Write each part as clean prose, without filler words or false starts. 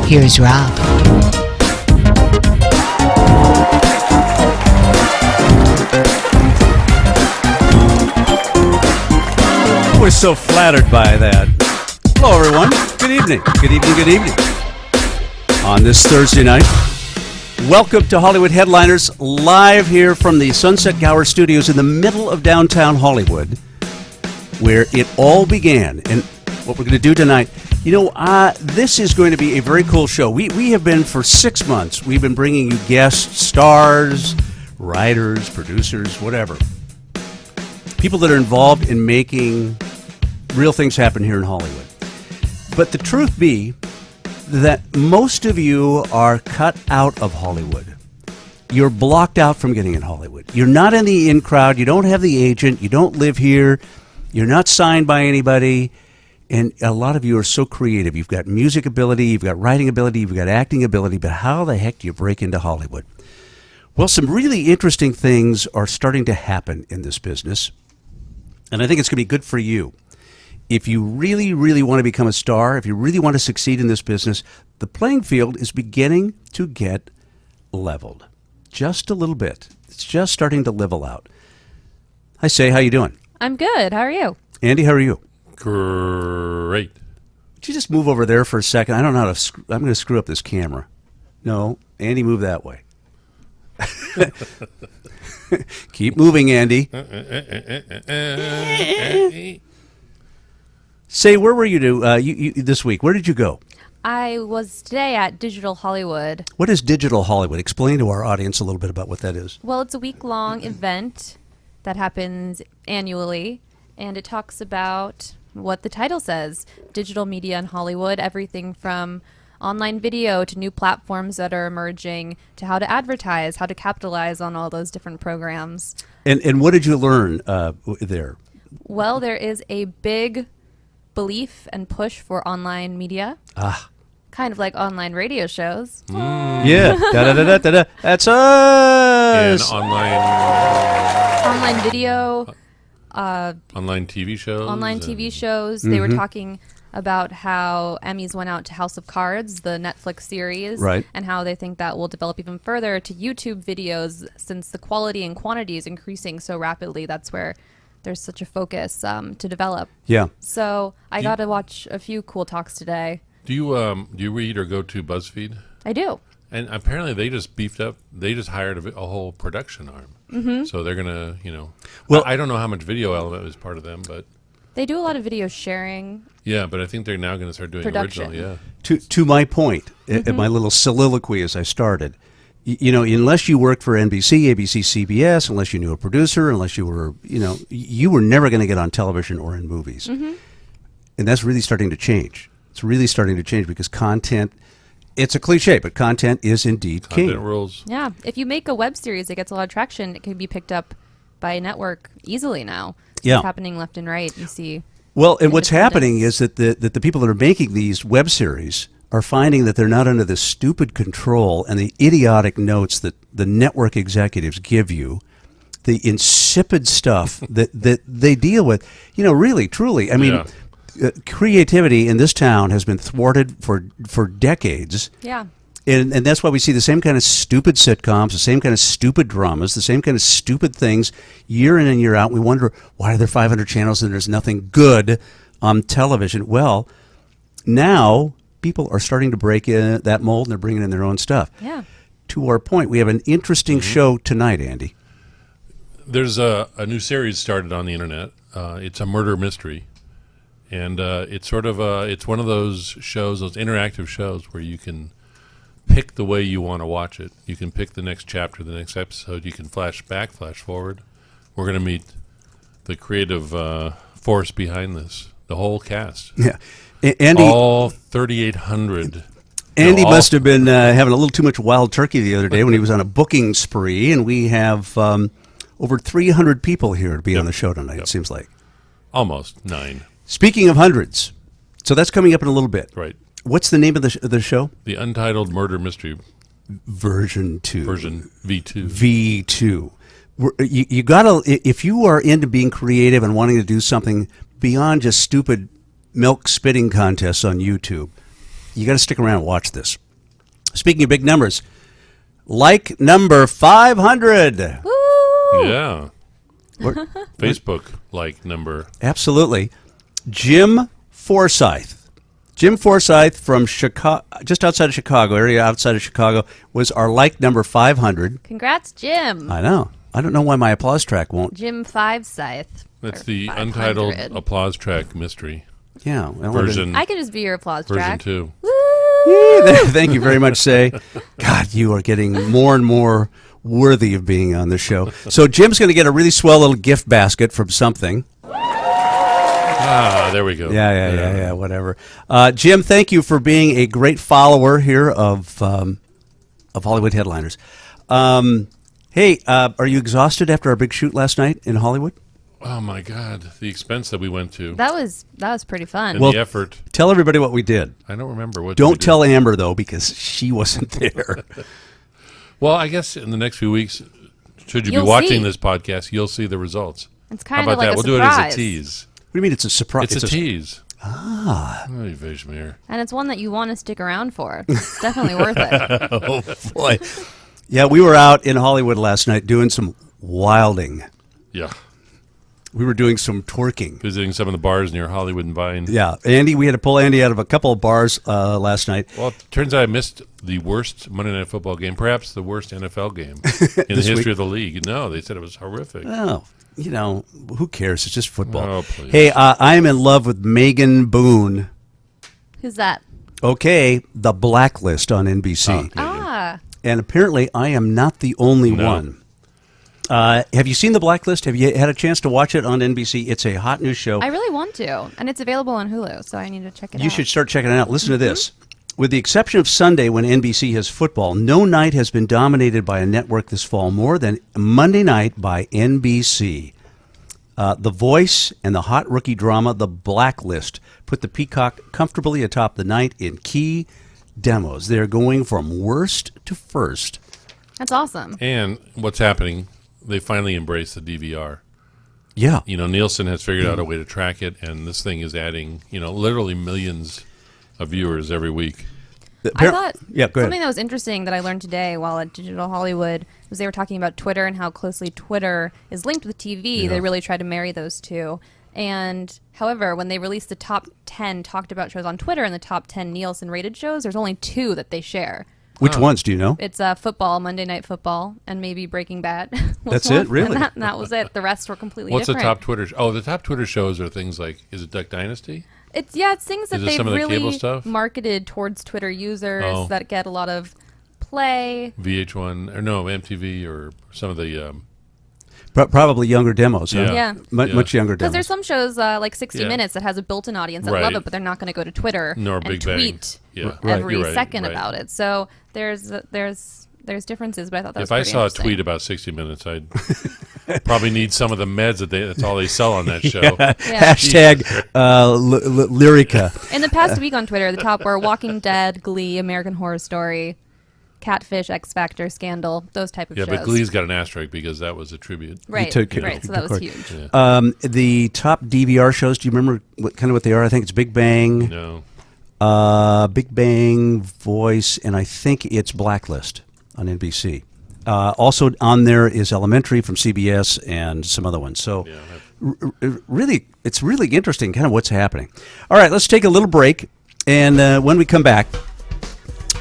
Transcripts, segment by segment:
Here's Rob. We're so flattered by that. Hello, everyone. Good evening. Good evening. Good evening. On this Thursday night, welcome to Hollywood Headliners, live here from the Sunset Gower Studios in the middle of downtown Hollywood, where it all began. And what we're going to do tonight, this is going to be a very cool show. We have been, for 6 months, we've been bringing you guests, stars, writers, producers, whatever. People that are involved in making real things happen here in Hollywood. But the truth be that most of you are cut out of Hollywood. You're blocked out from getting in Hollywood. You're not in the in crowd. You don't have the agent. You don't live here. You're not signed by anybody. And a lot of you are so creative. You've got music ability, you've got writing ability, you've got acting ability, but how the heck do you break into Hollywood? Well, some really interesting things are starting to happen in this business, and I think it's going to be good for you. If you really, really want to become a star, if you really want to succeed in this business, the playing field is beginning to get leveled. Just a little bit. It's just starting to level out. Hi, Say, how you doing? I'm good. How are you? Andy, how are you? Great. Would you just move over there for a second? I don't know how to. I'm going to screw up this camera. No, Andy, move that way. Keep moving, Andy. Say, where were you this week? Where did you go? I was today at Digital Hollywood. What is Digital Hollywood? Explain to our audience a little bit about what that is. Well, it's a week-long event that happens annually, and it talks about what the title says, digital media in Hollywood, everything from online video to new platforms that are emerging to how to advertise, how to capitalize on all those different programs. And what did you learn there? Well, there is a big belief and push for online media. Kind of like online radio shows. Yeah. Da-da-da-da-da-da. That's us. And Online video. online TV shows. Online TV shows. They were talking about how Emmys went out to House of Cards, the Netflix series, right, and how they think that will develop even further to YouTube videos since the quality and quantity is increasing so rapidly. That's where there's such a focus to develop. Yeah. So I got to watch a few cool talks today. Do you read or go to BuzzFeed? I do. And apparently they just beefed up. They just hired a whole production arm. Mm-hmm. So they're gonna, Well, I don't know how much video element was part of them, but they do a lot of video sharing. Yeah, but I think they're now going to start doing production. original. Yeah. To my point, my little soliloquy as I started, unless you worked for NBC, ABC, CBS, unless you knew a producer, unless you were, you were never going to get on television or in movies. Mm-hmm. And that's really starting to change. It's really starting to change because content, it's a cliche, but content is indeed king. Content rules. Yeah. If you make a web series that gets a lot of traction, it can be picked up by a network easily now. Yeah. It's happening left and right. You see. Well, and what's happening is that the people that are making these web series are finding that they're not under the stupid control and the idiotic notes that the network executives give you, the insipid stuff that they deal with. Really, truly. I mean, creativity in this town has been thwarted for decades. Yeah. And that's why we see the same kind of stupid sitcoms, the same kind of stupid dramas, the same kind of stupid things year in and year out. We wonder, why are there 500 channels and there's nothing good on television? Well, now people are starting to break in that mold and they're bringing in their own stuff. Yeah. To our point, we have an interesting show tonight, Andy. There's a new series started on the internet. It's a murder mystery. And it's sort of it's one of those shows, those interactive shows where you can pick the way you want to watch it. You can pick the next chapter, the next episode. You can flash back, flash forward. We're going to meet the creative force behind this, the whole cast. Yeah, Andy. All 3,800. Andy must have been having a little too much wild turkey the other day when he was on a booking spree, and we have over 300 people here to be on the show tonight, it seems like. Almost 9. Speaking of hundreds, so that's coming up in a little bit. Right. What's the name of the show? The Untitled Murder Mystery. Version 2. Version V2. V2. You gotta, if you are into being creative and wanting to do something beyond just stupid milk spitting contests on YouTube, You got to stick around and watch this. Speaking of big numbers, like number 500. Woo! Yeah. Facebook like number. Absolutely. Jim Forsyth. Jim Forsyth from Chicago, just outside of Chicago, area outside of Chicago, was our like number 500. Congrats, Jim. I know. I don't know why my applause track won't. Jim Scythe. That's the Untitled applause track mystery. Yeah. Well, Version. I could just be your applause Version track. 2. Woo! Thank you very much, Say. God, you are getting more and more worthy of being on the show. So Jim's going to get a really swell little gift basket from something. Ah, there we go. Yeah, whatever. Jim, thank you for being a great follower here of Hollywood Headliners. Hey, are you exhausted after our big shoot last night in Hollywood? Oh my God, the expense that we went to. That was pretty fun. And the effort. Tell everybody what we did. I don't remember what. Don't tell Amber though, because she wasn't there. Well, I guess in the next few weeks, should you You'll be watching see. this podcast, you'll see the results. It's How kind about of like that? a We'll surprise. do it as a tease. What do you mean it's a surprise? It's a tease. Oh, And it's one that you want to stick around for. It's definitely worth it. Oh, boy. Yeah, we were out in Hollywood last night doing some wilding. Yeah. We were doing some twerking. Visiting some of the bars near Hollywood and Vine. Yeah, Andy, we had to pull Andy out of a couple of bars last night. Well, it turns out I missed the worst Monday Night Football game, perhaps the worst NFL game in the history of the league. No, they said it was horrific. Oh, you know, who cares? It's just football. Oh, please. Hey, I am in love with Megan Boone. Who's that? Okay, The Blacklist on NBC. Ah. And apparently I am not the only one. Have you seen The Blacklist? Have you had a chance to watch it on NBC? It's a hot new show. I really want to. And it's available on Hulu, so I need to check it out. You should start checking it out. Listen to this. With the exception of Sunday when NBC has football, no night has been dominated by a network this fall more than Monday night by NBC. The Voice and the hot rookie drama, The Blacklist, put the Peacock comfortably atop the night in key demos. They're going from worst to first. That's awesome. And what's happening, they finally embraced the DVR. Yeah. You know, Nielsen has figured out a way to track it, and this thing is adding, literally millions of viewers every week. I thought go ahead. something that was interesting that I learned today while at Digital Hollywood was they were talking about Twitter and how closely Twitter is linked with TV. Yeah. They really tried to marry those two. And however, when they released the top 10 talked about shows on Twitter and the top 10 Nielsen rated shows, there's only 2 that they share. Which ones do you know? It's football, Monday Night Football, and maybe Breaking Bad. That's it? Really? And that was it. The rest were completely What's different. the top Twitter? The top Twitter shows are things like, is it Duck Dynasty? It's things that Is it they've some of the cable really stuff? marketed towards Twitter users Oh. that get a lot of play. VH1, or no, MTV, or some of the... Probably younger demos, huh? Yeah. Much younger Because demos. there's some shows like 60 Yeah. Minutes that has a built-in audience that Right. love it, but they're not going to go to Twitter Nor and Big Bang. tweet Yeah. Right. every You're right, second right. about it. So there's differences, but I thought that was If I pretty saw a interesting. tweet about 60 Minutes, I'd probably need some of the meds that's all they sell on that show. Yeah. Hashtag Lyrica. In the past week on Twitter, the top were Walking Dead, Glee, American Horror Story, Catfish, X Factor, Scandal, those type of Yeah, shows. but Glee's got an asterisk because that was a tribute. right, took it. right. So that was Of huge. Yeah. The top DVR shows, do you remember what they are? I think it's Big Bang, Big Bang, Voice, and I think it's Blacklist on NBC. Also on there is Elementary from CBS and some other ones. So really, it's really interesting kind of what's happening. All right, let's take a little break. And when we come back,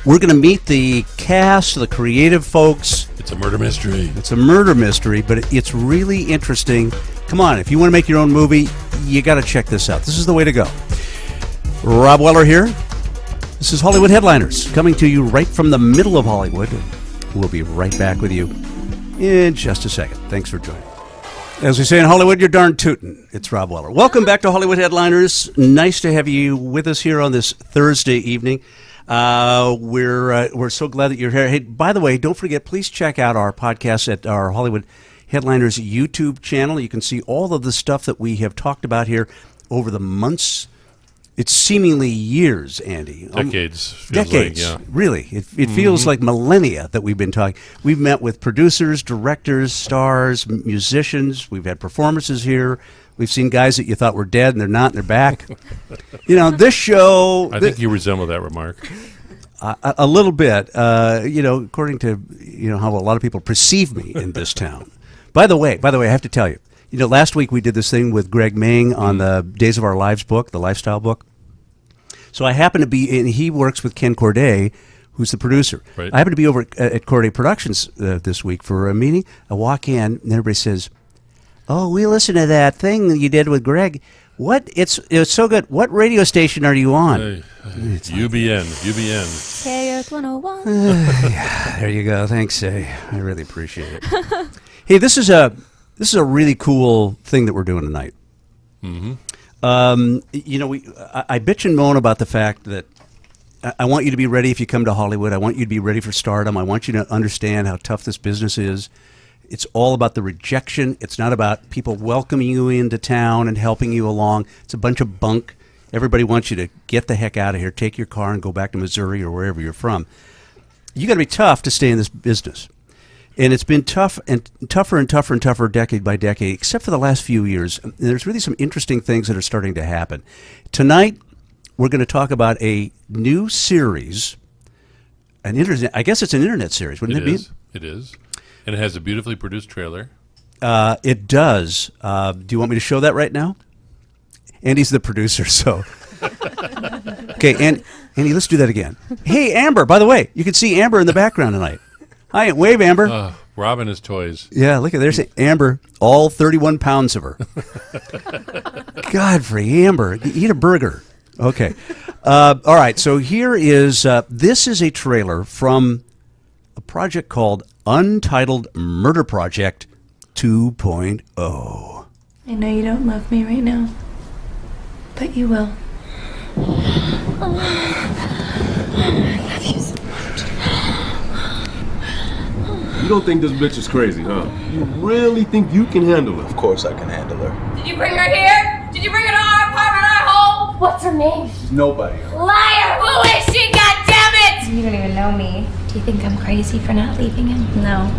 we're going to meet the cast, the creative folks. It's a murder mystery. It's a murder mystery, but it's really interesting. Come on, if you want to make your own movie, you got to check this out. This is the way to go. Rob Weller here. This is Hollywood Headliners, coming to you right from the middle of Hollywood. We'll be right back with you in just a second. Thanks for joining. As we say in Hollywood, you're darn tootin'. It's Rob Weller. Welcome back to Hollywood Headliners. Nice to have you with us here on this Thursday evening. We're so glad that you're here. Hey, by the way, don't forget, please check out our podcast at our Hollywood Headliners YouTube channel. You can see all of the stuff that we have talked about here over the months. It's seemingly years, Andy. Decades. Feels Decades, like, yeah. really. It feels like millennia that we've been talking. We've met with producers, directors, stars, musicians. We've had performances here. We've seen guys that you thought were dead and they're not, and they're back. This show. I think you resemble that remark. A little bit, according to how a lot of people perceive me in this town. By the way, I have to tell you, last week we did this thing with Greg Ming on the Days of Our Lives book, the lifestyle book. So I happen to be in. He works with Ken Corday, who's the producer. Right. I happen to be over at Corday Productions this week for a meeting. I walk in, and everybody says, "Oh, we listened to that thing that you did with Greg. What? It was so good. What radio station are you on?" UBN. KRS 101. There you go. Thanks. I really appreciate it. Hey, this is a really cool thing that we're doing tonight. Mm-hmm. I bitch and moan about the fact that I want you to be ready if you come to Hollywood. I want you to be ready for stardom. I want you to understand how tough this business is. It's all about the rejection. It's not about people welcoming you into town and helping you along. It's a bunch of bunk. Everybody wants you to get the heck out of here, take your car and go back to Missouri or wherever you're from. You got to be tough to stay in this business. And it's been tough and tougher and tougher and tougher decade by decade, except for the last few years. And there's really some interesting things that are starting to happen. Tonight, we're going to talk about a new series, I guess it's an internet series, wouldn't it be? It is. And it has a beautifully produced trailer. It does. Do you want me to show that right now? Andy's the producer, so. Okay, Andy, let's do that again. Hey, Amber, by the way, you can see Amber in the background tonight. Hi, wave, Amber. Robin is toys. Yeah, look at there's Amber, all 31 pounds of her. Godfrey, Amber, eat a burger. Okay. All right, so here is, this is a trailer from a project called Untitled Murder Project 2.0. I know you don't love me right now, but you will. I love you so much. You don't think this bitch is crazy, huh? You really think you can handle her? Of course I can handle her. Did you bring her here? Did you bring her to our apartment, our home? What's her name? She's nobody. Liar! Who is she, goddammit? You don't even know me. Do you think I'm crazy for not leaving him? No.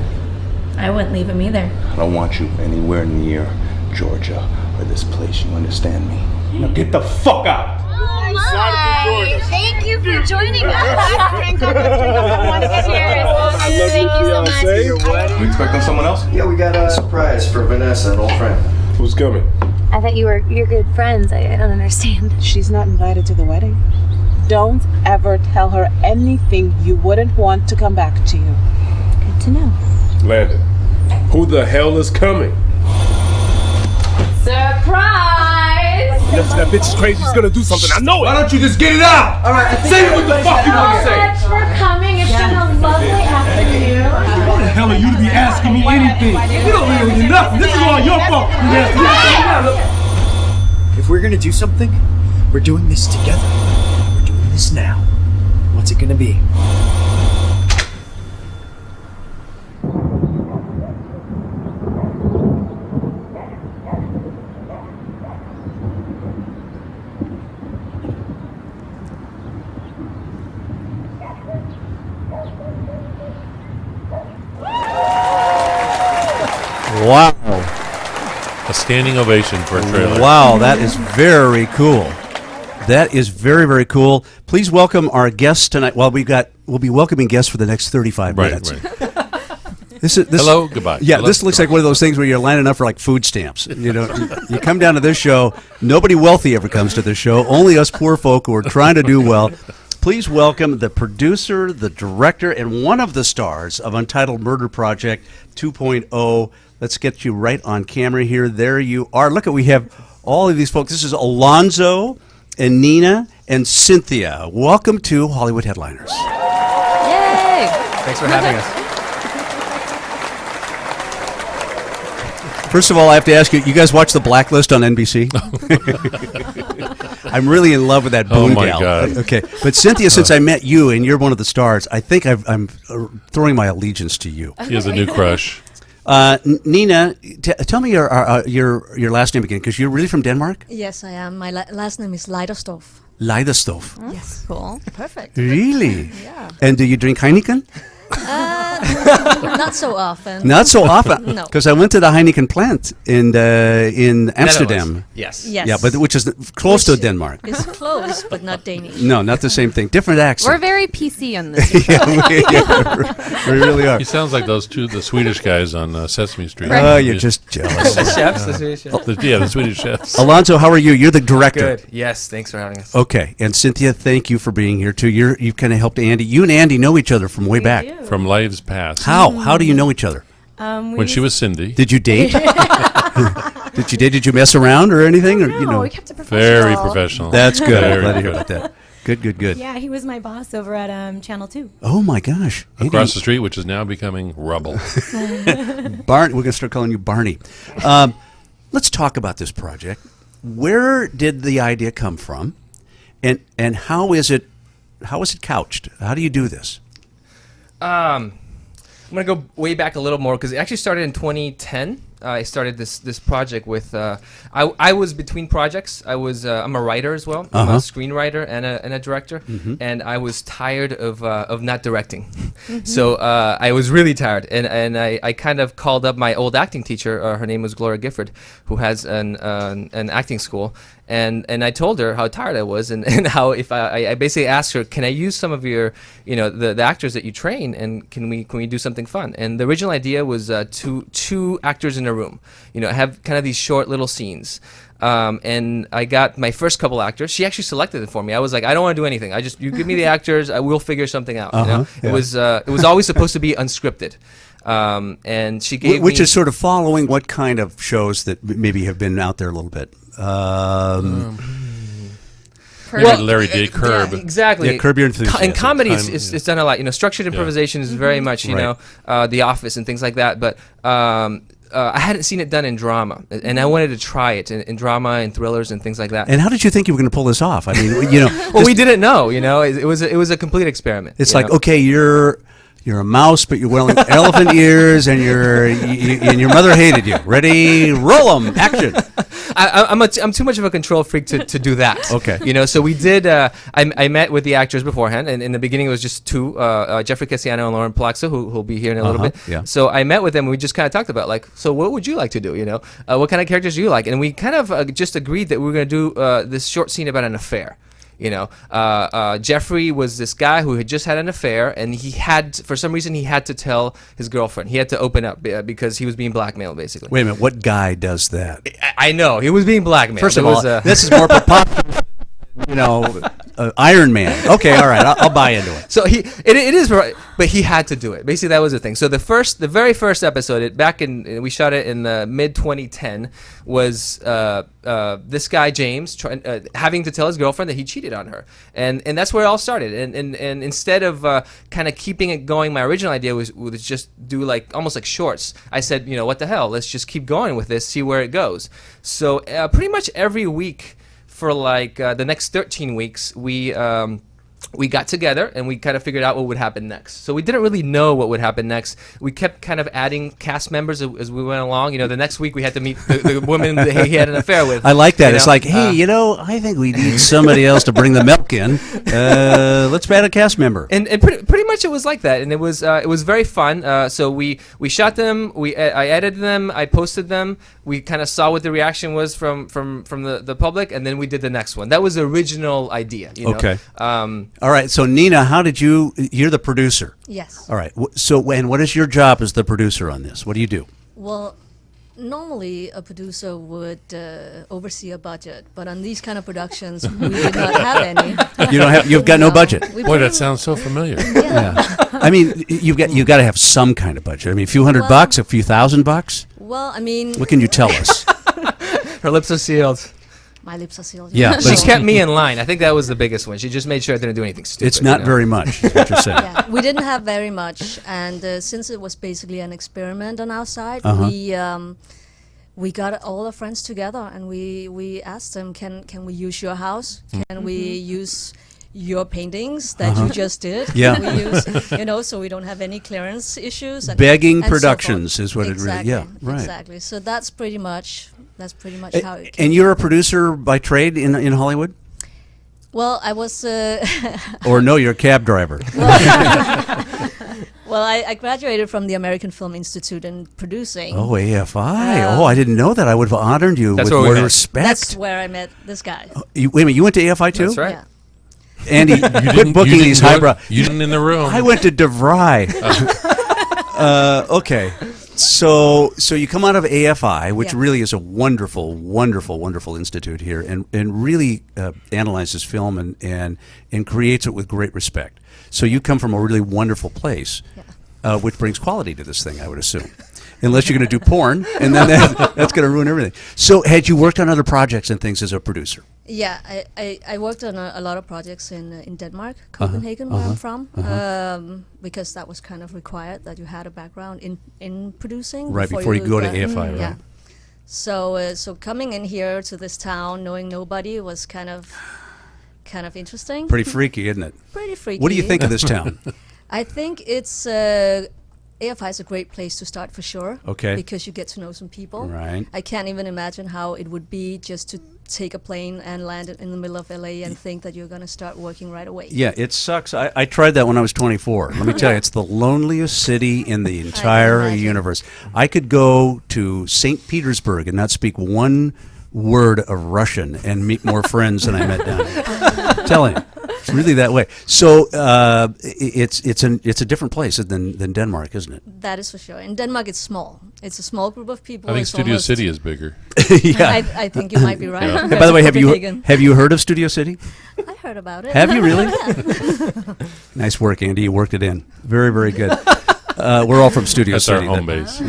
I wouldn't leave him either. I don't want you anywhere near Georgia or this place, you understand me? Now get the fuck out! Hi. Thank you for joining us. Drink up, I want to get cheers. Thank you so much. We expecting someone else? Yeah, we got a surprise for Vanessa, an old friend. Who's coming? I thought you're good friends. I don't understand. She's not invited to the wedding. Don't ever tell her anything you wouldn't want to come back to you. Good to know. Landon. Who the hell is coming? Surprise! That bitch is crazy. She's gonna do something. I know it. Why don't you just get it out? Alright, Say what the fuck you want to say. Thanks for coming. It's been a lovely afternoon. Who the hell are you to be asking me anything? You don't really do nothing. This is all your fault. if we're gonna do something, we're doing this together. We're doing this now. What's it gonna be? Wow. A standing ovation for a trailer. Wow, that is very cool. That is very, very cool. Please welcome our guests tonight. Well, we'll be welcoming guests for the next 35 minutes. Right. This Hello, goodbye. Yeah, Hello, this looks like one of those things where you're lining up for like food stamps. You come down to this show. Nobody wealthy ever comes to this show. Only us poor folk who are trying to do well. Please welcome the producer, the director, and one of the stars of Untitled Murder Project 2.0. Let's get you right on camera here. There you are. Look, we have all of these folks. This is Alonzo and Nina and Cynthia. Welcome to Hollywood Headliners. Yay! Thanks for having us. First of all, I have to ask you, you guys watch The Blacklist on NBC? I'm really in love with that Boone Oh, my gal. God. Okay, but Cynthia, since I met you and you're one of the stars, I think I'm throwing my allegiance to you. He has a new crush. Nina, tell me your last name again, because you're really from Denmark? Yes, I am. My last name is Leiderstof. Leiderstof. Yes. Cool. Perfect. Really? Yeah. And do you drink Heineken? Not so often. Not so often. No. Because I went to the Heineken plant in Amsterdam. Yes. Yes. Yeah, but which is close to Denmark. It's close, but not Danish. No, not the same thing. Different accent. We're very PC on this. we really are. He sounds like the Swedish guys on Sesame Street. Oh, you're just jealous. The chefs, the Swedish chefs. The Swedish chefs. Alonso, how are you? You're the director. Good. Yes, thanks for having us. Okay, and Cynthia, thank you for being here too. You've kind of helped Andy. You and Andy know each other from way back. From lives past. How? How do you know each other? When she was Cindy. Did you date? Did you date? Did you mess around or anything? Or, No, we kept it professional. Very professional. That's good. I'm Very glad to hear good. about that. Good. Yeah, he was my boss over at Channel 2. Oh my gosh! Across the street, which is now becoming rubble. We're going to start calling you Barney. Let's talk about this project. Where did the idea come from, and how is it couched? How do you do this? I'm gonna go way back a little more because it actually started in 2010. I started this project with I was between projects. I'm a writer as well. I'm a screenwriter and a director, and I was tired of not directing. So I was really tired, and I kind of called up my old acting teacher. Her name was Gloria Gifford, who has an acting school. And I told her how tired I was, and how if I basically asked her, can I use some of your, the actors that you train, and can we do something fun? And the original idea was two actors in a room, have kind of these short little scenes. And I got my first couple actors. She actually selected it for me. I was like, I don't want to do anything. You give me the actors, I will figure something out. Yeah. It was always supposed to be unscripted. And she gave which me is sort of following what kind of shows that maybe have been out there a little bit. Larry Day Curb. Yeah, exactly. Yeah, Curb Your Enthusiasm. In comedy, it's done a lot. Structured improvisation is very much, The Office and things like that. But I hadn't seen it done in drama, and I wanted to try it in drama and thrillers and things like that. And how did you think you were going to pull this off? I mean, well, we didn't know. It was a complete experiment. It's like, okay, you're a mouse, but you're wearing elephant ears, and your mother hated you. Ready, roll 'em, action. I'm too much of a control freak to do that. Okay. So we did. I met with the actors beforehand, and in the beginning it was just two, Jeffrey Cassiano and Lauren Palaxo, who'll be here in a little bit. Yeah. So I met with them, and we just kind of talked about so what would you like to do? What kind of characters do you like? And we kind of just agreed that we were going to do this short scene about an affair. Jeffrey was this guy who had just had an affair, and for some reason he had to tell his girlfriend. He had to open up because he was being blackmailed, basically. Wait a minute, what guy does that? I know, he was being blackmailed. First of all, this is more popular, Iron Man. Okay, all right, I'll buy into it. So it is, but he had to do it. Basically, that was the thing. So the very first episode, we shot it in the mid 2010, was this guy James having to tell his girlfriend that he cheated on her, and that's where it all started. And instead of kind of keeping it going, my original idea was just do almost like shorts. I said, what the hell? Let's just keep going with this, see where it goes. So pretty much every week for the next 13 weeks, we got together and we kind of figured out what would happen next. So we didn't really know what would happen next. We kept kind of adding cast members as we went along. The next week we had to meet the woman that he had an affair with. I like that. It's like, hey, I think we need somebody else to bring the milk in. Let's add a cast member. And pretty much it was like that. And it was very fun. So we shot them. I edited them. I posted them. We kind of saw what the reaction was from the public, and then we did the next one. That was the original idea. Okay. All right, so Nina, you're the producer. Yes. All right, so what is your job as the producer on this? What do you do? Well, normally a producer would oversee a budget, but on these kind of productions, we did not have any. You've got no budget. Boy, that sounds so familiar. Yeah. I mean, you've got to have some kind of budget. I mean, a few $100, a few $1,000. Well, I mean, what can you tell us? Her lips are sealed. My lips are sealed. Yeah, she kept me in line. I think that was the biggest one. She just made sure I didn't do anything stupid. It's not very much, is what you're saying. Yeah, we didn't have very much, and since it was basically an experiment on our side, we got all our friends together and we asked them, can we use your house? Can we use your paintings that you just did? Yeah. Can we use, so we don't have any clearance issues. Begging and Productions so is what exactly, it really. Yeah, right. Exactly. So that's pretty much how it came. And you're a producer by trade in Hollywood? Well, I was. Or no, you're a cab driver. Well, Well, I graduated from the American Film Institute in producing. Oh, AFI. I didn't know that. I would have honored you with more respect. That's where I met this guy. Wait a minute, you went to AFI too? That's right. Yeah. Andy, quit booking these highbrow. You didn't in the room. I went to DeVry. Okay. So you come out of AFI, which really is a wonderful, wonderful, wonderful institute here, and really analyzes film and creates it with great respect. So you come from a really wonderful place, which brings quality to this thing, I would assume. Unless you're going to do porn, and then that's going to ruin everything. So had you worked on other projects and things as a producer? Yeah, I worked on a lot of projects in Denmark, Copenhagen, where I'm from, because that was kind of required that you had a background in producing. Right, before you go to AFI, right? Yeah. So coming in here to this town, knowing nobody, was kind of interesting. Pretty freaky, isn't it? Pretty freaky. What do you think of this town? I think it's AFI is a great place to start for sure. Okay. Because you get to know some people. Right. I can't even imagine how it would be just to take a plane and land it in the middle of LA and think that you're going to start working right away. Yeah, it sucks. I tried that when I was 24. Let me tell you, it's the loneliest city in the entire universe. I could go to St. Petersburg and not speak one word of Russian and meet more friends than I met down there. I'm telling you. It's really that way. So it's a different place than Denmark, isn't it? That is for sure. In Denmark, it's small. It's a small group of people. I think It's Studio City is bigger. Yeah. I think you might be right. And by the way, have you heard of Studio City? I heard about it. Have you really? Nice work, Andy. You worked it in. Very, very good. We're all from Studio City. That's our home base.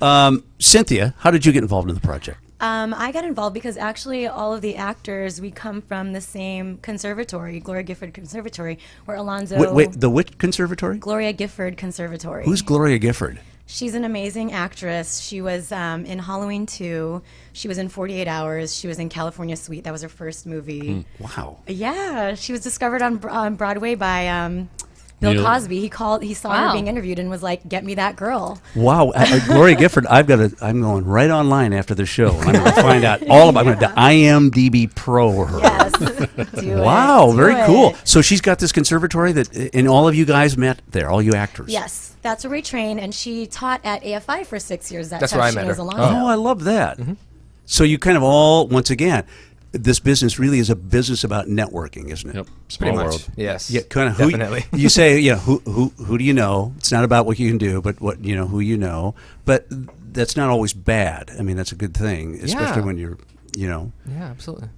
Yeah. Cynthia, how did you get involved in the project? I got involved because actually all of the actors, we come from the same conservatory, Gloria Gifford Conservatory, where Alonzo... Wait, the which conservatory? Gloria Gifford Conservatory. Who's Gloria Gifford? She's an amazing actress. She was in Halloween 2. She was in 48 Hours. She was in California Suite. That was her first movie. Wow. Yeah, she was discovered on Broadway by... Bill Cosby. He saw her being interviewed and was like, "Get me that girl." Wow, Gloria Gifford. I'm going right online after the show. I'm going to find out all about. I'm going to IMDb Pro her. Yes. Wow, very cool. So she's got this conservatory and all of you guys met there, all you actors. Yes, that's where we train, and she taught at AFI for 6 years. That's where I met her. Oh, I love that. Mm-hmm. So you kind of all, once again, this business really is a business about networking, isn't it? Yep. Small world. Yes. Yeah, kind of. Definitely. You say, who do you know? It's not about what you can do, but who you know. But that's not always bad. I mean, that's a good thing, especially when you're, Yeah, absolutely.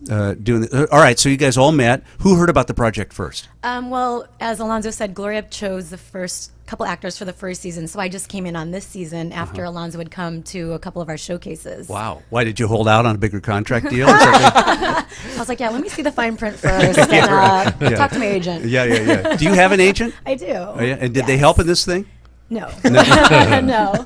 Doing this. All right, so you guys all met. Who heard about the project first? Well, as Alonzo said, Gloria chose the first couple actors for the first season, so I just came in on this season after Alonzo had come to a couple of our showcases. Wow. Why did you hold out on a bigger contract deal? I was like, let me see the fine print first and talk to my agent. Yeah. Do you have an agent? I do. Oh, yeah? And did they help in this thing? No. No.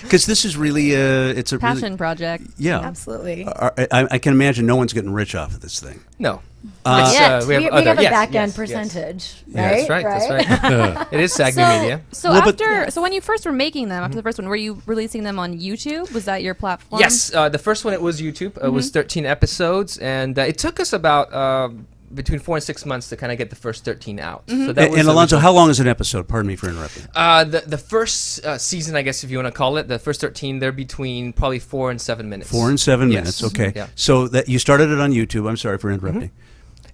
Because this is really it's a passion project. Yeah, absolutely. I can imagine no one's getting rich off of this thing. No. We have a back end percentage, right? Yeah, that's right. It is SAG Media. So when you first were making them, after the first one, were you releasing them on YouTube? Was that your platform? Yes, the first one, it was YouTube. It was 13 episodes, and it took us about between 4 and 6 months to kind of get the first 13 out. Mm-hmm. So that was and Alonzo, how long is an episode? Pardon me for interrupting. The first season, I guess if you want to call it, the first 13, they're between probably 4 and 7 minutes. 4 and 7 minutes, okay. Yeah. So that you started it on YouTube. I'm sorry for interrupting.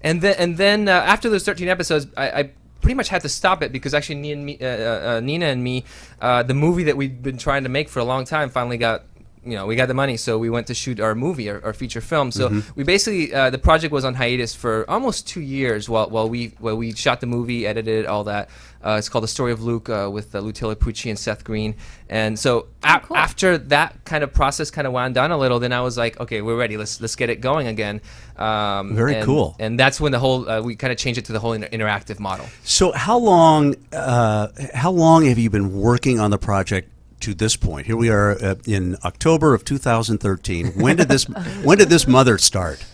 And then after those 13 episodes, I pretty much had to stop it because actually Nina and me, the movie that we'd been trying to make for a long time finally got, we got the money, so we went to shoot our movie, our feature film. So we basically, the project was on hiatus for almost 2 years while we shot the movie, edited it, all that. It's called The Story of Luke with Lutilla Pucci and Seth Green. And so after that kind of process kind of wound down a little, then I was like, okay, we're ready. Let's get it going again. Very cool. And that's when the whole we kind of changed it to the whole interactive model. So how long have you been working on the project to this point? Here we are in October of 2013. When did this mother start?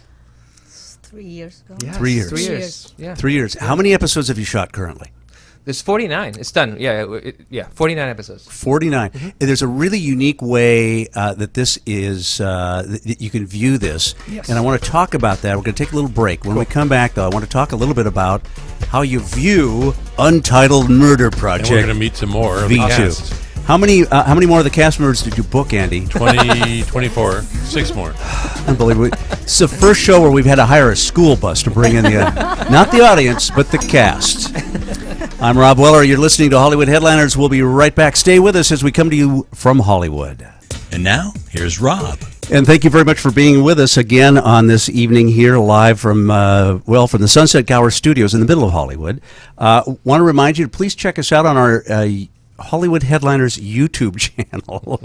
3 years ago. Yes, 3 years. 3 years. Yeah. 3 years. How many episodes have you shot currently? There's 49. It's done. Yeah, 49 episodes. 49. And there's a really unique way that this is, that you can view this. Yes. And I want to talk about that. We're going to take a little break. When we come back, though, I want to talk a little bit about how you view Untitled Murder Project. And we're going to meet some more of the V2. cast. How many more of the cast members did you book, Andy? 24. 6 more. Unbelievable. It's the first show where we've had to hire a school bus to bring in the, not the audience, but the cast. I'm Rob Weller. You're listening to Hollywood Headliners. We'll be right back. Stay with us as we come to you from Hollywood. And now, here's Rob. And thank you very much for being with us again on this evening here, live from from the Sunset Gower Studios in the middle of Hollywood. Want to remind you to please check us out on our Hollywood Headliners YouTube channel.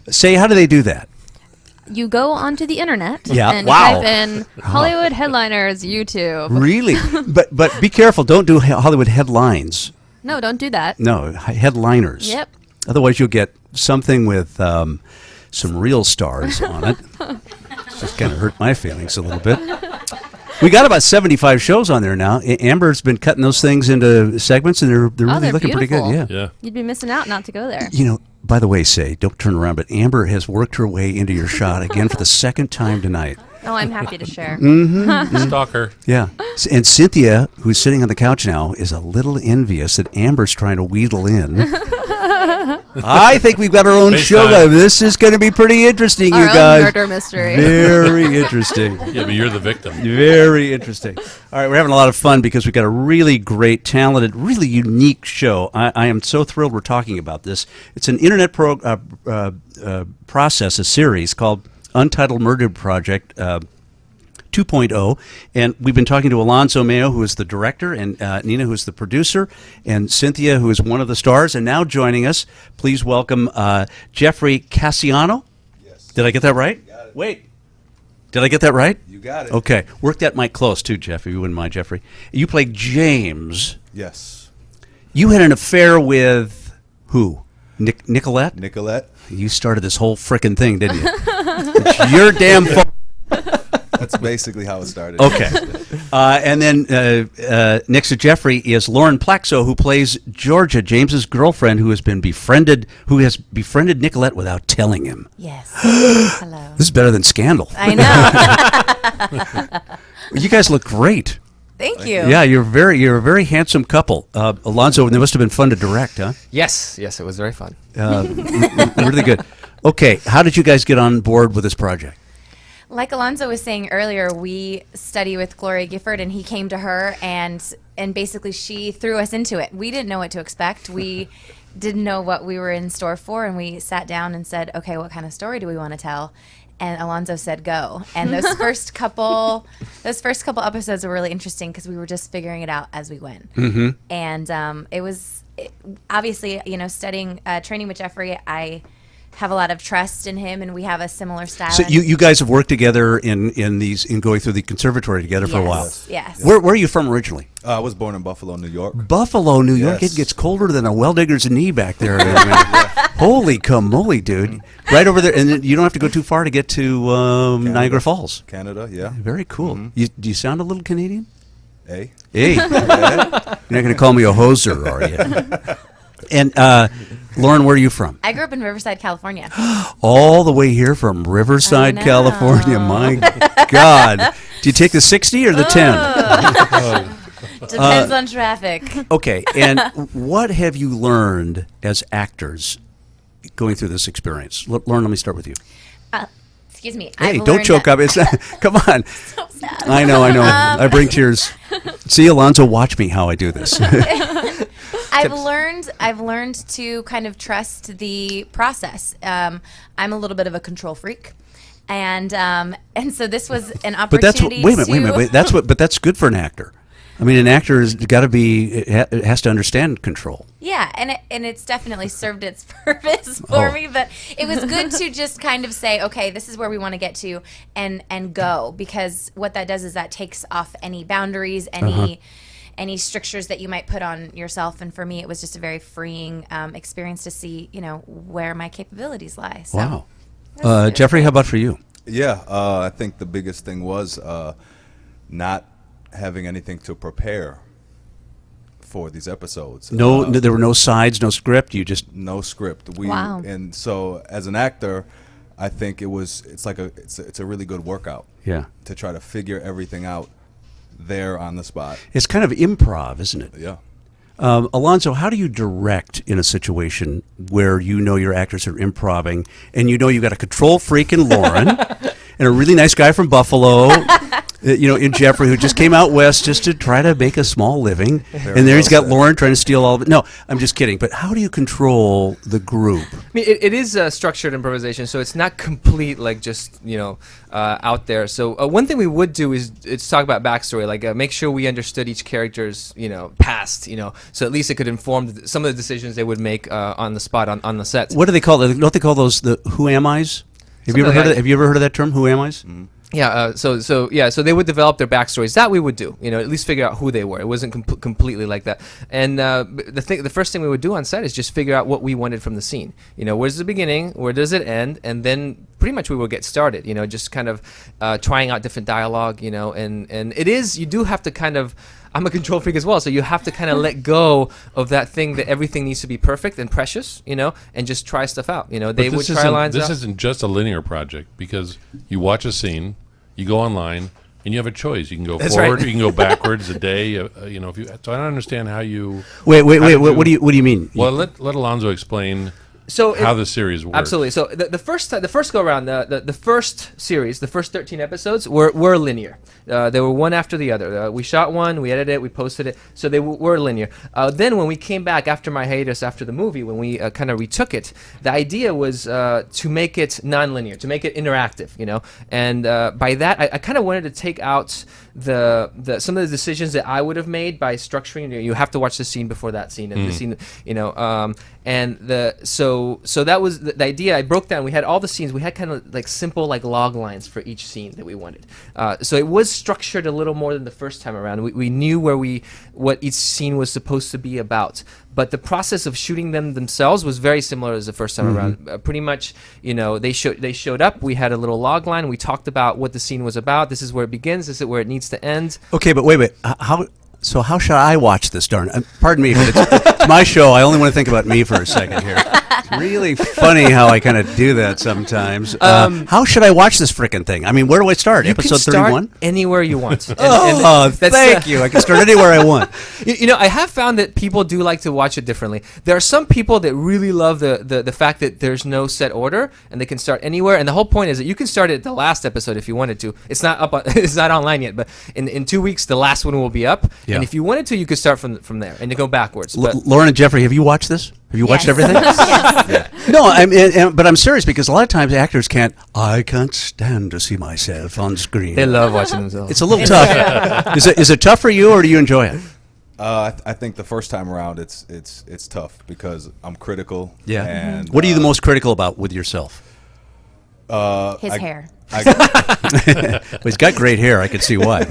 Say, how do they do that? You go onto the internet and Wow. type in Hollywood Headliners YouTube. Really? But be careful. Don't do Hollywood Headlines. No, don't do that. No, Headliners. Yep. Otherwise, you'll get something with some real stars on it. Just kind of hurt my feelings a little bit. We got about 75 shows on there now. Amber's been cutting those things into segments, and they're really they're looking beautiful. pretty good. Yeah. You'd be missing out not to go there. You know, by the way, don't turn around, but Amber has worked her way into your shot again for the second time tonight. Oh, I'm happy to share. Stalker. Yeah. And Cynthia, who's sitting on the couch now, is a little envious that Amber's trying to wheedle in. I think we've got our own show. This is going to be pretty interesting, Our you own guys. murder mystery. Very interesting. Yeah, but you're the victim. Very interesting. All right, we're having a lot of fun because we've got a really great, talented, really unique show. I am so thrilled we're talking about this. It's an internet process, a series called Untitled Murder Project 2.0, and we've been talking to Alonzo Mayo, who is the director, and Nina, who is the producer, and Cynthia, who is one of the stars, and now joining us, please welcome Jeffrey Cassiano. Yes. Did I get that right? You got it. Wait. Did I get that right? You got it. Okay. Work that mic close, too, Jeff, if you wouldn't mind, Jeffrey. You played James. Yes. You had an affair with who? Nicolette? Nicolette. You started this whole frickin' thing, didn't you? It's your damn fault. That's basically how it started. Okay. And then next to Jeffrey is Lauren Plaxo, who plays Georgia, James's girlfriend, who has befriended Nicolette without telling him. Yes. Hello. This is better than Scandal. I know. You guys look great. Thank you. Yeah, you're a very handsome couple. Alonzo, it must have been fun to direct, huh? Yes, it was very fun. Really good. Okay, how did you guys get on board with this project? Like Alonzo was saying earlier, we study with Gloria Gifford, and he came to her, and basically she threw us into it. We didn't know what to expect. We didn't know what we were in store for, and we sat down and said, okay, what kind of story do we want to tell? And Alonzo said, go. And those first couple episodes were really interesting because we were just figuring it out as we went. Mm-hmm. And obviously, studying, training with Jeffrey, I have a lot of trust in him, and we have a similar style. So you guys have worked together in going through the conservatory together for a while. Yes. Where are you from originally? I was born in Buffalo, New York. Buffalo, New York. Yes. It gets colder than a well digger's knee back there. Holy camoly, dude! Right over there, and then you don't have to go too far to get to Niagara Falls. Canada, yeah. Very cool. Do you sound a little Canadian? Hey. You're not going to call me a hoser, are you? And Lauren, where are you from? I grew up in Riverside, California. All the way here from Riverside, California. My God. Do you take the 60 or the 10? Depends on traffic. Okay. And what have you learned as actors going through this experience? Lauren, let me start with you. Excuse me. Hey, don't choke up. It's come on. So sad. I know. I bring tears. See, Alonzo, watch me how I do this. I've learned to kind of trust the process. I'm a little bit of a control freak, and so this was an opportunity. Wait a minute. That's good for an actor. I mean, an actor has got to it has to understand control. Yeah, and it's definitely served its purpose for me. But it was good to just kind of say, okay, this is where we want to get to, and go, because what that does is that takes off any boundaries, any strictures that you might put on yourself. And for me, it was just a very freeing experience to see, where my capabilities lie. So wow. Jeffrey, how about for you? Yeah, I think the biggest thing was not having anything to prepare for these episodes. No, there were no sides, no script. You just no script. Wow. And so as an actor, I think it's a really good workout. Yeah. To try to figure everything out there on the spot. It's kind of improv, isn't it? Yeah. Alonzo, how do you direct in a situation where you know your actors are improving and you know you got a control freak in Lauren and a really nice guy from Buffalo, in Jeffrey, who just came out west just to try to make a small living, and there he's got Lauren trying to steal all of it. No, I'm just kidding. But how do you control the group? I mean, it is structured improvisation, so it's not complete, like just out there. So one thing we would do is talk about backstory, like make sure we understood each character's past, so at least it could inform some of the decisions they would make on the spot on the set. What do they call it? Don't they call those the who am I's? Have you ever heard of that term, who am I's? Mm-hmm. Yeah, so they would develop their backstories. That we would do, at least figure out who they were. It wasn't completely like that. And the first thing we would do on set is just figure out what we wanted from the scene. Where's the beginning? Where does it end? And then pretty much we will get started. Just kind of trying out different dialogue. And it is, you do have to kind of. I'm a control freak as well, so you have to kind of let go of that thing that everything needs to be perfect and precious, and just try stuff out. They would try lines out. This isn't just a linear project, because you watch a scene, you go online, and you have a choice. You can go forward, you can go backwards a day. So I don't understand how you. Wait. What do you mean? Well, let Alonzo explain. How the series works. Absolutely. So the first go around, the first series, the first 13 episodes were linear. They were one after the other. We shot one, we edited it, we posted it, so they were linear. Then when we came back after my hiatus after the movie, when we kind of retook it, the idea was to make it non-linear, to make it interactive, And by that, I kind of wanted to take out some of the decisions that I would have made by structuring. You have to watch the scene before that scene, and the scene, So that was the idea. I broke down. We had all the scenes. We had kind of like simple like log lines for each scene that we wanted. So it was structured a little more than the first time around. We knew what each scene was supposed to be about. But the process of shooting them themselves was very similar as the first time around. Pretty much, they showed up. We had a little log line. We talked about what the scene was about. This is where it begins. This is where it needs to end. Okay, but wait. So how should I watch this? Pardon me, but it's my show. I only want to think about me for a second here. It's really funny how I kind of do that sometimes. How should I watch this frickin' thing? I mean, where do I start? Episode 31? Anywhere you want. Thank you. I can start anywhere I want. I have found that people do like to watch it differently. There are some people that really love the fact that there's no set order and they can start anywhere. And the whole point is that you can start at the last episode if you wanted to. It's not up. It's not online yet, but in 2 weeks the last one will be up. Yeah. And if you wanted to, you could start from there and you go backwards. Lauren and Jeffrey, have you watched this? Have you watched everything? Yes. No, but I'm serious because a lot of times actors I can't stand to see myself on screen. They love watching themselves. It's a little tough. Is it tough for you, or do you enjoy it? I think the first time around it's tough because I'm critical. Yeah. And what are you the most critical about with yourself? His hair. Well, he's got great hair. I can see why.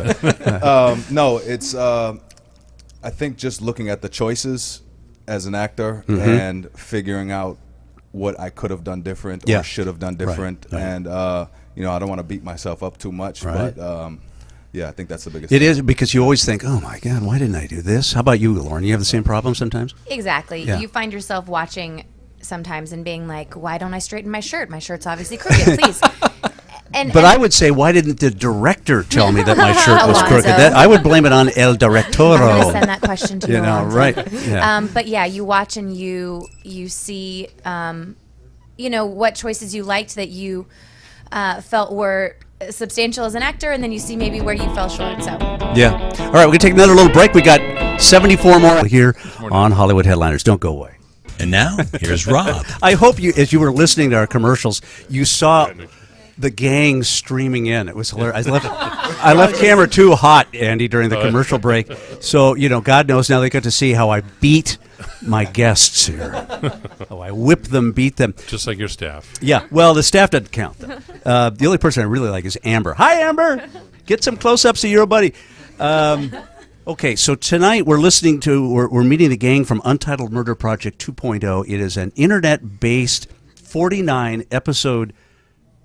No, it's. I think just looking at the choices as an actor and figuring out what I could have done different or should have done different, right. And I don't want to beat myself up too much, but I think that's the biggest. It is because you always think, oh my God, why didn't I do this? How about you, Lauren? You have the same problem sometimes? Exactly. Yeah. You find yourself watching sometimes and being like, why don't I straighten my shirt? My shirt's obviously crooked, please. But I would say, why didn't the director tell me that my shirt was crooked? I would blame it on El Directoro. I'm going to send that question to you. Right. Yeah. But yeah, you watch and you see, what choices you liked that you felt were substantial as an actor, and then you see maybe where you fell short. So yeah. All right, we're gonna take another little break. We got 74 more here on Hollywood Headliners. Don't go away. And now here's Rob. I hope you, as you were listening to our commercials, you saw the gang streaming in. It was hilarious. I left camera 2 hot, Andy, during the commercial break. So, God knows now they got to see how I beat my guests here. How I whip them, beat them. Just like your staff. Yeah. Well, the staff doesn't count, though. The only person I really like is Amber. Hi, Amber. Get some close-ups of your buddy. Okay, so tonight we're meeting the gang from Untitled Murder Project 2.0. It is an internet-based 49-episode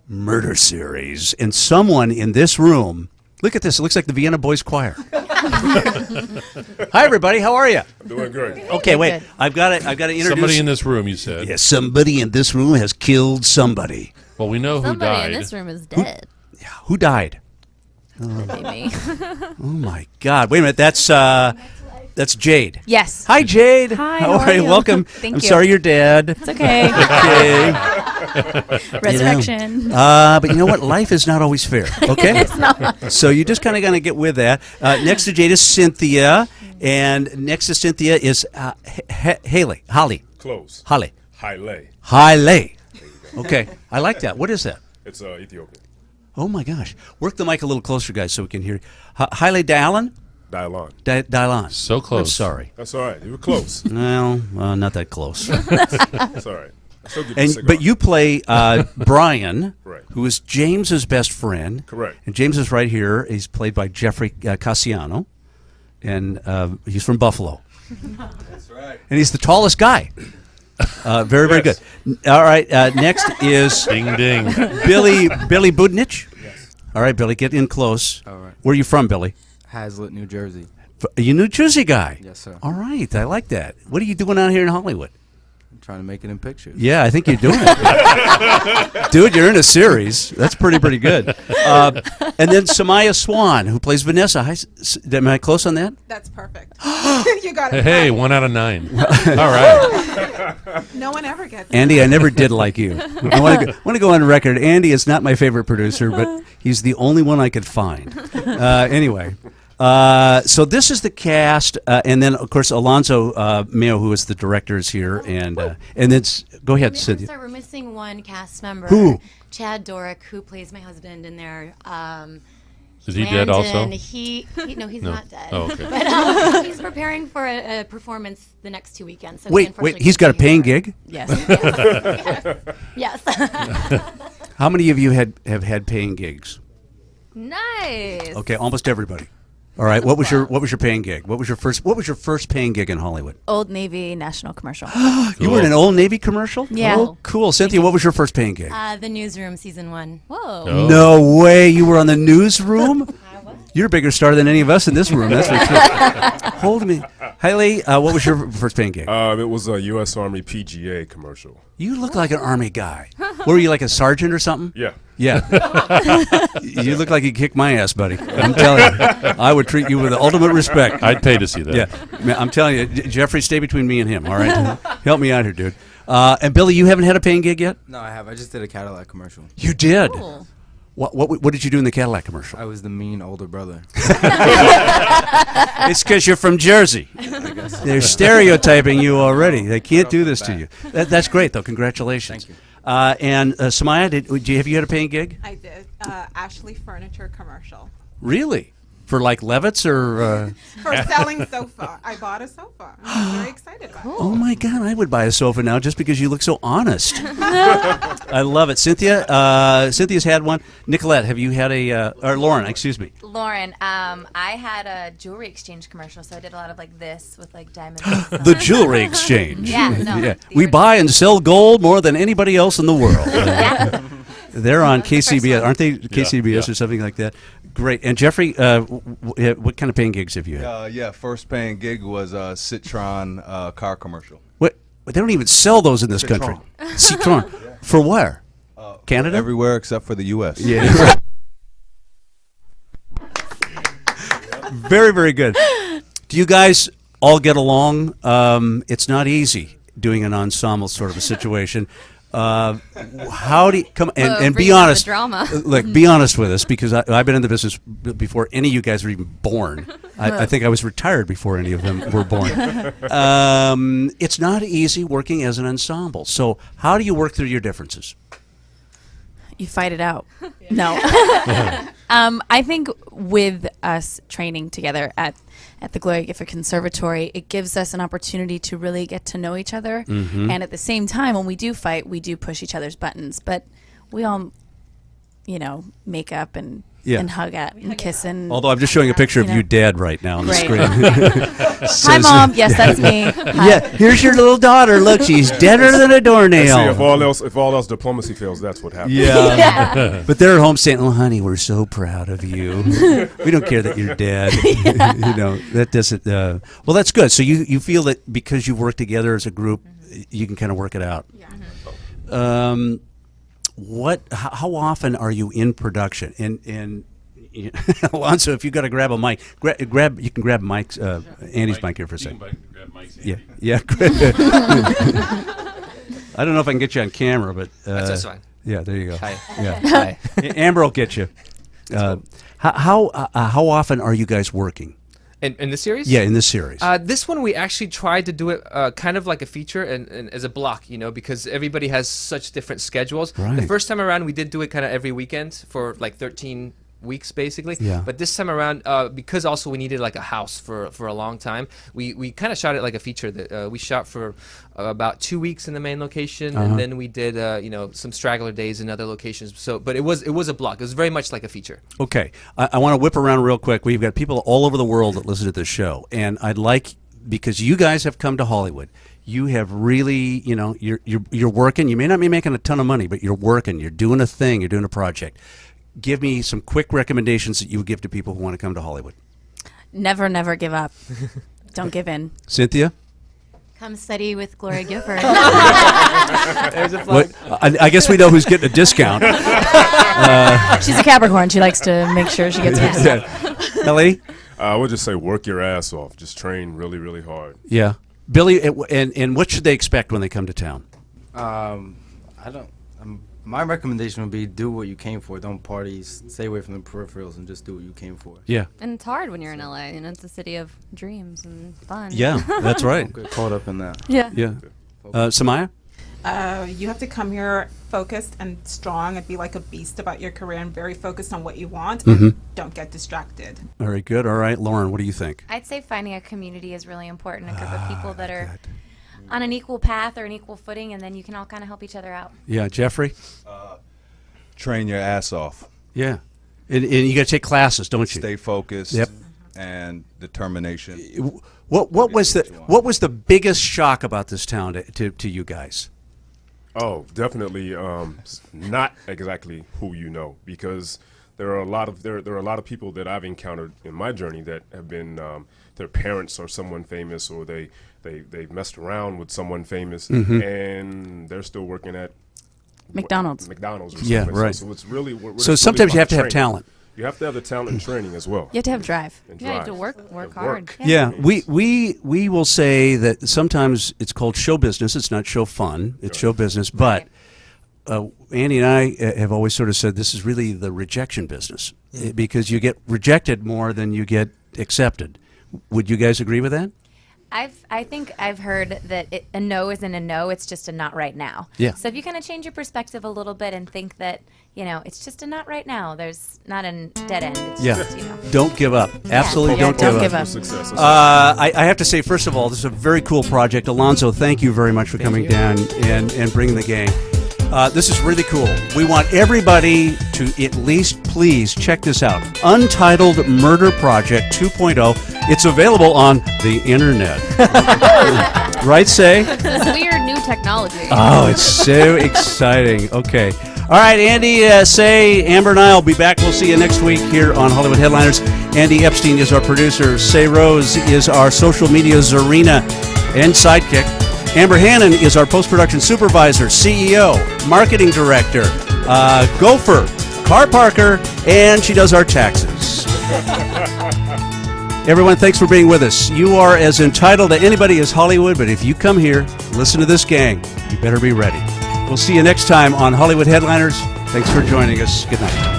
murder series, and someone in this room Look at this. It looks like the Vienna Boys Choir. Hi, everybody. How are you? I'm doing great. Okay, wait. I've got to introduce Somebody in this room, you said. Yeah, somebody in this room has killed somebody. Well, we know who died. Somebody in this room is dead. Who died? That'd be me. Oh my God! Wait a minute. That's Jade. Yes. Hi, Jade. Hi, How are you? Welcome. Thank I'm you. sorry you're dead. It's okay. Okay. Resurrection. But you know what? Life is not always fair. Okay. It's not. So you just kind of got to get with that. Next to Jade is Cynthia, and next to Cynthia is Holly. Close. Holly. Haile. Okay. I like that. What is that? It's Ethiopian. Oh my gosh! Work the mic a little closer, guys, so we can hear. Haile Dialon. Dylan. So close. I'm sorry. That's all right. You were close. Well, not that close. That's all right. I still get the cigar. But you play Brian, Right. who is James's best friend. Correct. And James is right here. He's played by Jeffrey Cassiano, and he's from Buffalo. That's right. And he's the tallest guy. Very, very good. All right. Next is Ding ding. Billy Budnich. Yes. All right, Billy, get in close. All right. Where are you from, Billy? Hazlitt, New Jersey. Are you a New Jersey guy? Yes, sir. All right, I like that. What are you doing out here in Hollywood? I'm trying to make it in pictures. Yeah, I think you're doing it. Dude, you're in a series. That's pretty good. And then Samaya Swan, who plays Vanessa. Hi, am I close on that? That's perfect. You got it. Hey, 1 out of 9. All right. No one ever gets it. Andy, I never did like you. I want to go on record. Andy is not my favorite producer, but he's the only one I could find. Anyway. So this is the cast, and then of course Alonzo Mayo, who is the director, is here, and then go ahead, Cynthia. Sorry, we're missing one cast member. Who? Chad Dorick, who plays my husband in there. Is he dead also? No, he's No. not dead. Oh, okay. But he's preparing for a performance the next 2 weekends. So Wait, he's got a paying gig? Yes. Yes. How many of you have had paying gigs? Nice. Okay, almost everybody. All right. What was your paying gig? What was your first paying gig in Hollywood? Old Navy national commercial. You were in an Old Navy commercial? Yeah. Oh, cool. Cynthia, what was your first paying gig? The Newsroom season 1. Whoa. No way. You were on the newsroom? You're a bigger star than any of us in this room. That's for sure. Hold me. Hailey, what was your first paying gig? It was a U.S. Army PGA commercial. You look like an Army guy. Were you like a sergeant or something? Yeah. Yeah. You look like you kicked my ass, buddy. I'm telling you. I would treat you with the ultimate respect. I'd pay to see that. Yeah. Man, I'm telling you, Jeffrey, stay between me and him, all right? Help me out here, dude. And Billy, you haven't had a paying gig yet? No, I have. I just did a Cadillac commercial. You did? Cool. What did you do in the Cadillac commercial? I was the mean older brother. It's because you're from Jersey. They're stereotyping you already. They can't do this to you. That's great, though. Congratulations. Thank you. And Samaya, have you had a paying gig? I did. Ashley Furniture commercial. Really? For like Levitt's or? For selling sofa. I bought a sofa. I'm very excited about it. Oh my God! I would buy a sofa now just because you look so honest. I love it, Cynthia. Cynthia's had one. Nicolette, have you had or Lauren? Excuse me. Lauren, I had a jewelry exchange commercial, so I did a lot of like this with like diamonds. The jewelry exchange. Yeah, no, We buy and sell gold more than anybody else in the world. They're on KCBS, aren't they? KCBS or something like that. Great. And Jeffrey, what kind of paying gigs have you had? First paying gig was a Citron car commercial. What? They don't even sell those in this country. Citron. For where? Canada? Everywhere except for the U.S. Yeah. Very, very good. Do you guys all get along? It's not easy doing an ensemble sort of a situation. How do you come and be honest? Drama. Look, be honest with us, because I've been in the business before any of you guys were even born. I think I was retired before any of them were born. It's not easy working as an ensemble. So how do you work through your differences? You fight it out. No. I think with us training together at the Gloria Gifford Conservatory, it gives us an opportunity to really get to know each other. Mm-hmm. And at the same time, when we do fight, we do push each other's buttons. But we all, make up and and hug at and kiss and. Although I'm just showing a picture of you dead right now on the screen. Hi, Mom. Yes, that's me. Hi. Yeah, here's your little daughter. Look, she's deader than a doornail. See, if all else diplomacy fails, that's what happens. Yeah. But they're at home saying, "Oh, honey, we're so proud of you. We don't care that you're dead." You know, that doesn't. Well, that's good. So you feel that because you work together as a group, you can kind of work it out. Yeah. How often are you in production? And Alonso, if you got to grab a mic, grab. You can grab Mike's Andy's mic here for a second. Grab Mike's Yeah. I don't know if I can get you on camera, but That's fine. Yeah, there you go. Hi. Yeah. Hi. Amber will get you. How often are you guys working? In this series? Yeah, in this series. This one we actually tried to do it kind of like a feature and as a block, you know, because everybody has such different schedules. Right. The first time around we did do it kind of every weekend for like 13 weeks basically. Yeah. But this time around, because also we needed like a house for a long time, we kind of shot it like a feature. That we shot for about 2 weeks in the main location, and then we did some straggler days in other locations. So, but it was a block. It was very much like a feature. Okay, I want to whip around real quick. We've got people all over the world that listen to this show, and I'd like, because you guys have come to Hollywood, you have really, you're working. You may not be making a ton of money, but you're working. You're doing a thing. You're doing a project. Give me some quick recommendations that you would give to people who want to come to Hollywood. Never, never give up. Don't give in. Cynthia? Come study with Gloria Gifford. There's a plug. I guess we know who's getting a discount. She's a Capricorn. She likes to make sure she gets her discount. Ellie? I would just say work your ass off. Just train really, really hard. Yeah. Billy, and what should they expect when they come to town? My recommendation would be do what you came for. Don't party. Stay away from the peripherals and just do what you came for. Yeah. And it's hard when you're in LA. You know, it's a city of dreams and fun. Yeah, that's right. Don't get caught up in that. Yeah. Yeah. Samaya? You have to come here focused and strong and be like a beast about your career and very focused on what you want. And don't get distracted. Very good. All right. Lauren, what do you think? I'd say finding a community is really important, a group of people that are on an equal path or an equal footing, and then you can all kind of help each other out. Yeah. Jeffrey? Train your ass off. Yeah. And you got to take classes, don't you? Stay focused. Yep. And determination. What was the biggest shock about this town to you guys? Oh, definitely not exactly who you know, because there are a lot of people that I've encountered in my journey that have been their parents are someone famous, or they've messed around with someone famous, and they're still working at McDonald's. Or something. Yeah, right. So it's really so sometimes you have to have talent. You have to have the talent and training as well. You have to have drive. Yeah, you have to work hard. Yeah, we will say that sometimes it's called show business. It's not show fun. It's show business. But Andy and I have always sort of said this is really the rejection business, because you get rejected more than you get accepted. Would you guys agree with that? I think I've heard that a no isn't a no, it's just a not right now. Yeah. So if you kind of change your perspective a little bit and think that, it's just a not right now, there's not a dead end. It's just, Don't give up. Absolutely don't give up. I have to say, first of all, this is a very cool project. Alonso, thank you very much for coming down and bringing the gang. This is really cool. We want everybody to at least please check this out. Untitled Murder Project 2.0. It's available on the internet. Right, Say? This weird new technology. Oh, it's so exciting. Okay. All right, Andy, Say, Amber and I will be back. We'll see you next week here on Hollywood Headliners. Andy Epstein is our producer. Say Rose is our social media Zarina and sidekick. Amber Hannon is our post-production supervisor, CEO, marketing director, gopher, car parker, and she does our taxes. Everyone, thanks for being with us. You are as entitled to anybody as Hollywood, but if you come here, listen to this gang, you better be ready. We'll see you next time on Hollywood Headliners. Thanks for joining us. Good night.